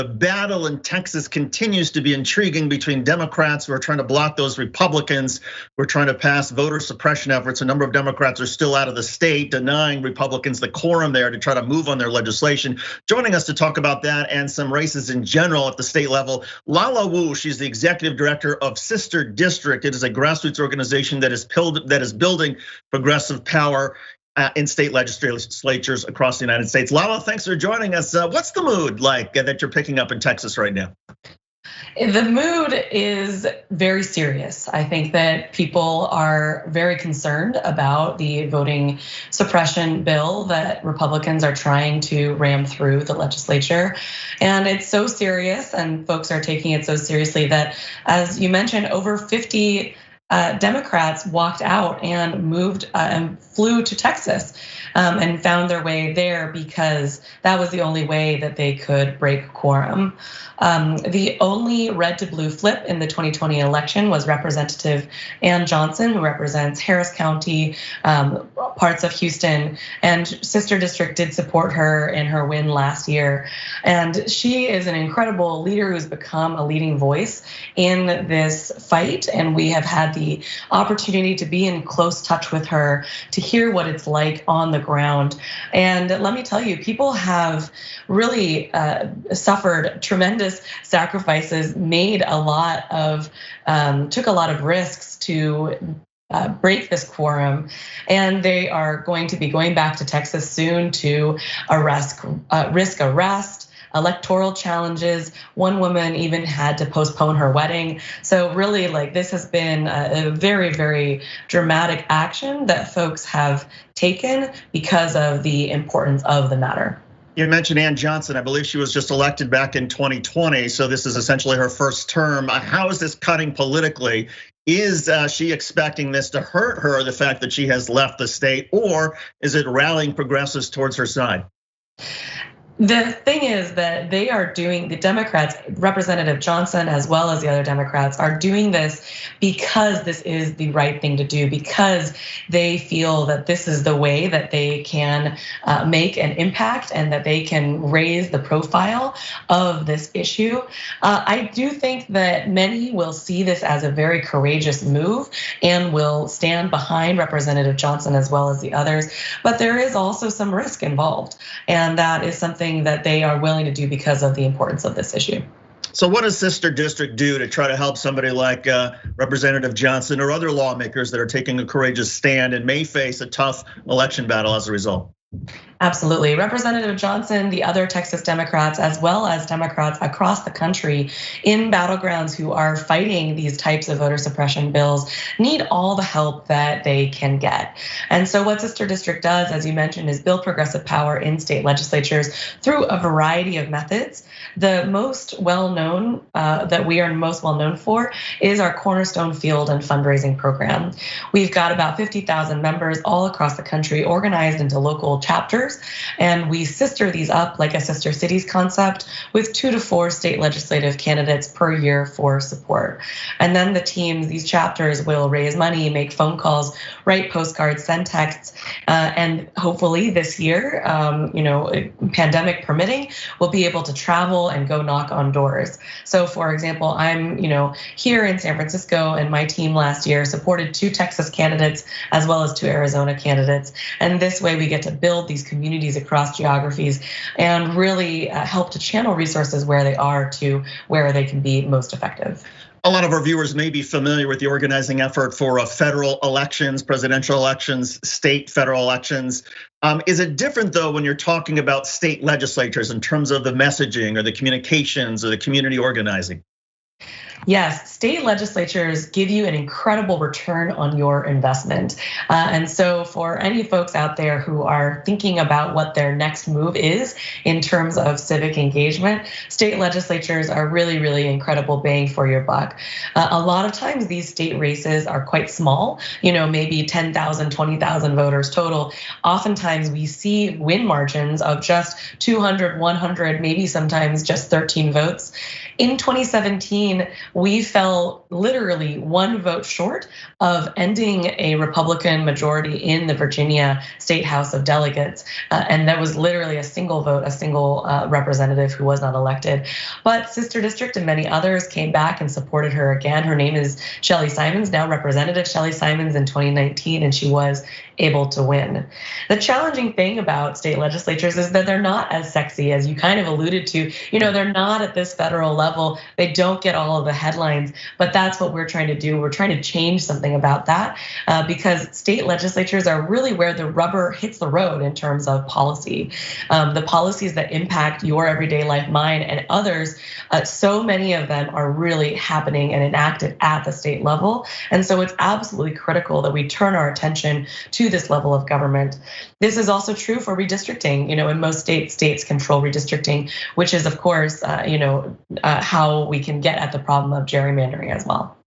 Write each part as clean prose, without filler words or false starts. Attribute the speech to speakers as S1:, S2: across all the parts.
S1: The battle in Texas continues to be intriguing between Democrats who are trying to block those Republicans who are trying to pass voter suppression efforts. A number of Democrats are still out of the state, denying Republicans the quorum there to try to move on their legislation. Joining us to talk about that and some races in general at the state level, Lala Wu. She's the executive director of Shuster District. It is a grassroots organization that is building progressive power in state legislatures across the United States. Lala, thanks for joining us. What's the mood like that you're picking up in Texas right now?
S2: The mood is very serious. I think that people are very concerned about the voting suppression bill that Republicans are trying to ram through the legislature. And it's so serious, and folks are taking it so seriously that, as you mentioned, over 50 Democrats walked out and moved and flew to Texas and found their way there because that was the only way that they could break quorum. The only red to blue flip in the 2020 election was Representative Ann Johnson, who represents Harris County, parts of Houston, and Shuster District did support her in her win last year. And she is an incredible leader who's become a leading voice in this fight. And we have had the opportunity to be in close touch with her, to hear what it's like on the ground. And let me tell you, people have really suffered tremendous sacrifices, made a lot of, took a lot of risks to break this quorum, and they are going to be going back to Texas soon to risk arrest, electoral challenges. One woman even had to postpone her wedding. So really, like, this has been a very, very dramatic action that folks have taken because of the importance of the matter.
S1: You mentioned Ann Johnson. I believe she was just elected back in 2020. So this is essentially her first term. How is this cutting politically? Is she expecting this to hurt her, the fact that she has left the state, or is it rallying progressives towards her side?
S2: The thing is that they are doing, the Democrats, Representative Johnson, as well as the other Democrats, are doing this because this is the right thing to do, because they feel that this is the way that they can make an impact and that they can raise the profile of this issue. I do think that many will see this as a very courageous move and will stand behind Representative Johnson as well as the others. But there is also some risk involved, and that is something that they are willing to do because of the importance of this issue.
S1: So what does Shuster District do to try to help somebody like Representative Johnson or other lawmakers that are taking a courageous stand and may face a tough election battle as a result?
S2: Absolutely. Representative Johnson, the other Texas Democrats, as well as Democrats across the country in battlegrounds who are fighting these types of voter suppression bills, need all the help that they can get. And so what Shuster District does, as you mentioned, is build progressive power in state legislatures through a variety of methods. The most well-known, that we are most well-known for, is our Cornerstone Field and fundraising program. We've got about 50,000 members all across the country organized into local chapters, and we sister these up like a sister cities concept with 2 to 4 state legislative candidates per year for support. And then the teams, these chapters, will raise money, make phone calls, write postcards, send texts, and hopefully this year, pandemic permitting, we'll be able to travel and go knock on doors. So for example, I'm here in San Francisco, and my team last year supported 2 Texas candidates as well as 2 Arizona candidates. And this way we get to build these communities across geographies and really help to channel resources where they are to where they can be most effective.
S1: A lot of our viewers may be familiar with the organizing effort for federal elections, presidential elections, state federal elections. Is it different though when you're talking about state legislatures in terms of the messaging or the communications or the community organizing?
S2: Yes, state legislatures give you an incredible return on your investment. And so for any folks out there who are thinking about what their next move is in terms of civic engagement, state legislatures are really, really incredible bang for your buck. A lot of times these state races are quite small, maybe 10,000, 20,000 voters total. Oftentimes we see win margins of just 200, 100, maybe sometimes just 13 votes. In 2017, we fell literally one vote short of ending a Republican majority in the Virginia State House of Delegates. And that was literally a single vote, a single representative who was not elected. But Sister District and many others came back and supported her again. Her name is Shelley Simons, now Representative Shelley Simons in 2019, and she was able to win. The challenging thing about state legislatures is that they're not as sexy as you kind of alluded to. They're not at this federal level. They don't get all of the headlines, but that's what we're trying to do. We're trying to change something about that because state legislatures are really where the rubber hits the road in terms of policy. The policies that impact your everyday life, mine, and others, so many of them are really happening and enacted at the state level. And so it's absolutely critical that we turn our attention to this level of government. This is also true for redistricting. In most states control redistricting, which is of course, how we can get at the problem of gerrymandering as well.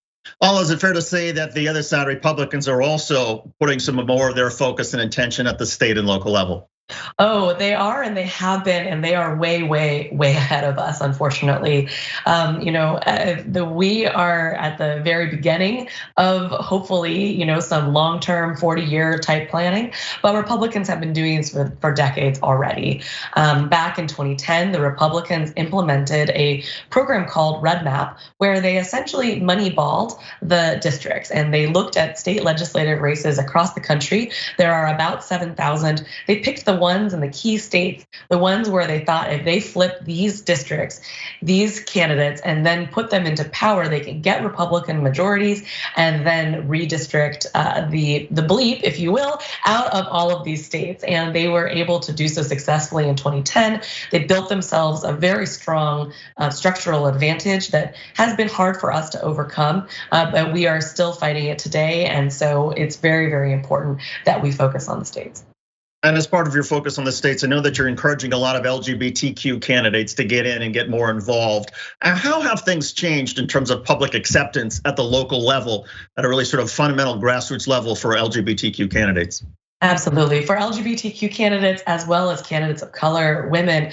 S1: Is it fair to say that the other side, Republicans, are also putting some more of their focus and attention at the state and local level?
S2: Oh, they are, and they have been, and they are way, way, way ahead of us, unfortunately. We are at the very beginning of hopefully, some long-term 40-year type planning, but Republicans have been doing this for decades already. Back in 2010, the Republicans implemented a program called Red Map, where they essentially moneyballed the districts, and they looked at state legislative races across the country. There are about 7,000. They picked the ones in the key states, the ones where they thought if they flip these districts, these candidates, and then put them into power, they can get Republican majorities and then redistrict the bleep, if you will, out of all of these states. And they were able to do so successfully in 2010. They built themselves a very strong structural advantage that has been hard for us to overcome, but we are still fighting it today. And so it's very, very important that we focus on the states.
S1: And as part of your focus on the states, I know that you're encouraging a lot of LGBTQ candidates to get in and get more involved. How have things changed in terms of public acceptance at the local level, at a really sort of fundamental grassroots level for LGBTQ candidates?
S2: Absolutely. For LGBTQ candidates, as well as candidates of color, women,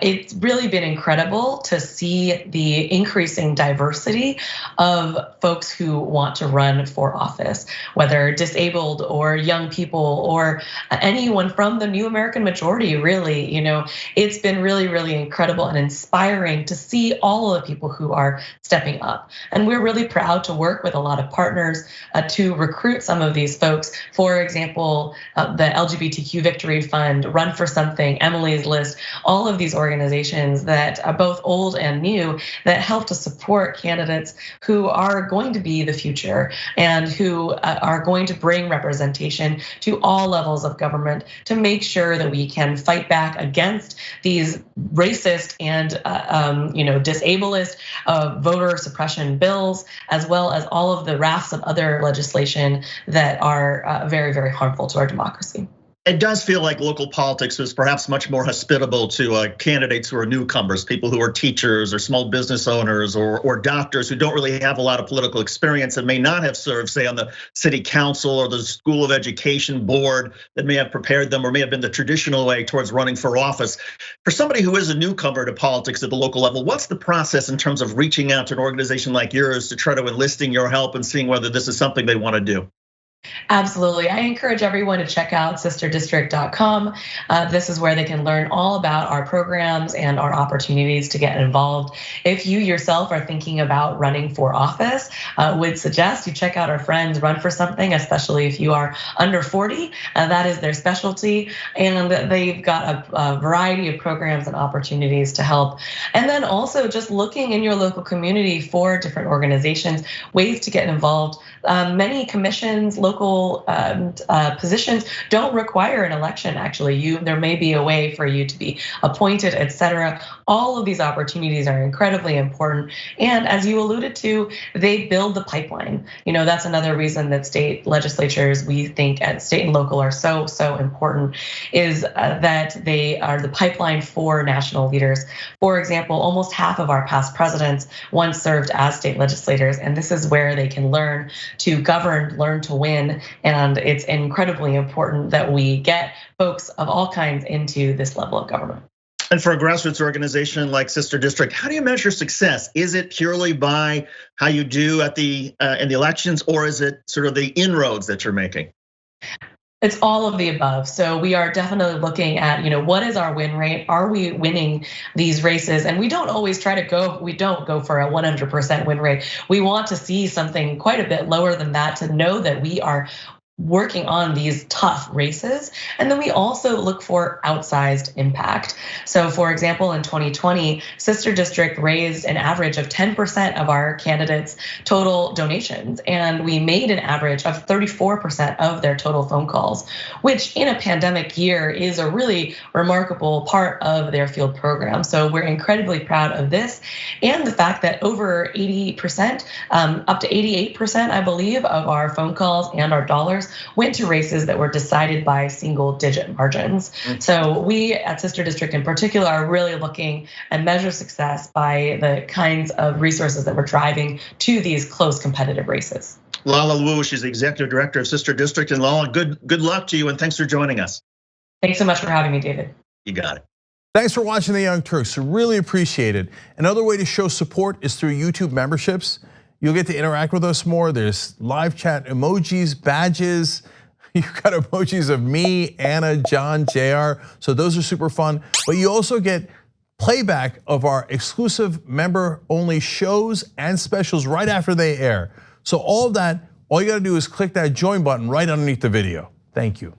S2: it's really been incredible to see the increasing diversity of folks who want to run for office, whether disabled or young people or anyone from the new American majority, really. It's been really, really incredible and inspiring to see all of the people who are stepping up. And we're really proud to work with a lot of partners to recruit some of these folks. For example, the LGBTQ Victory Fund, Run for Something, Emily's List, all of these organizations that are both old and new that help to support candidates who are going to be the future and who are going to bring representation to all levels of government to make sure that we can fight back against these racist and disableist voter suppression bills, as well as all of the rafts of other legislation that are very, very harmful to our democracy.
S1: It does feel like local politics is perhaps much more hospitable to candidates who are newcomers, people who are teachers or small business owners or doctors who don't really have a lot of political experience and may not have served, say, on the city council or the School of Education board that may have prepared them or may have been the traditional way towards running for office. For somebody who is a newcomer to politics at the local level, what's the process in terms of reaching out to an organization like yours to try to enlisting your help and seeing whether this is something they want to do?
S2: Absolutely. I encourage everyone to check out sisterdistrict.com. This is where they can learn all about our programs and our opportunities to get involved. If you yourself are thinking about running for office, would suggest you check out our friends Run for Something, especially if you are under 40. That is their specialty. And they've got a variety of programs and opportunities to help. And then also just looking in your local community for different organizations, ways to get involved. Many commissions, local positions don't require an election. Actually, there may be a way for you to be appointed, et cetera. All of these opportunities are incredibly important. And as you alluded to, they build the pipeline. That's another reason that state legislatures, we think at state and local, are so important, is that they are the pipeline for national leaders. For example, almost half of our past presidents once served as state legislators, and this is where they can learn to govern, learn to win. And it's incredibly important that we get folks of all kinds into this level of government.
S1: And for a grassroots organization like Sister District, how do you measure success? Is it purely by how you do at in the elections, or is it sort of the inroads that you're making?
S2: It's all of the above. So we are definitely looking at, what is our win rate? Are we winning these races? And we don't always we don't go for a 100% win rate. We want to see something quite a bit lower than that to know that we are working on these tough races. And then we also look for outsized impact. So for example, in 2020, Sister District raised an average of 10% of our candidates' total donations. And we made an average of 34% of their total phone calls, which in a pandemic year is a really remarkable part of their field program. So we're incredibly proud of this. And the fact that over 80%, up to 88%, I believe, of our phone calls and our dollars went to races that were decided by single digit margins. So we at Sister District in particular are really looking and measure success by the kinds of resources that we're driving to these close competitive races.
S1: Lala Wu, she's the executive director of Sister District. And Lala, good luck to you, and thanks for joining us.
S2: Thanks so much for having me, David.
S1: You got it.
S3: Thanks for watching the Young Turks. Really appreciate it. Another way to show support is through YouTube memberships. You'll get to interact with us more. There's live chat emojis, badges. You've got emojis of me, Anna, John, JR. So those are super fun. But you also get playback of our exclusive member-only shows and specials right after they air. So all of that, all you gotta do is click that join button right underneath the video. Thank you.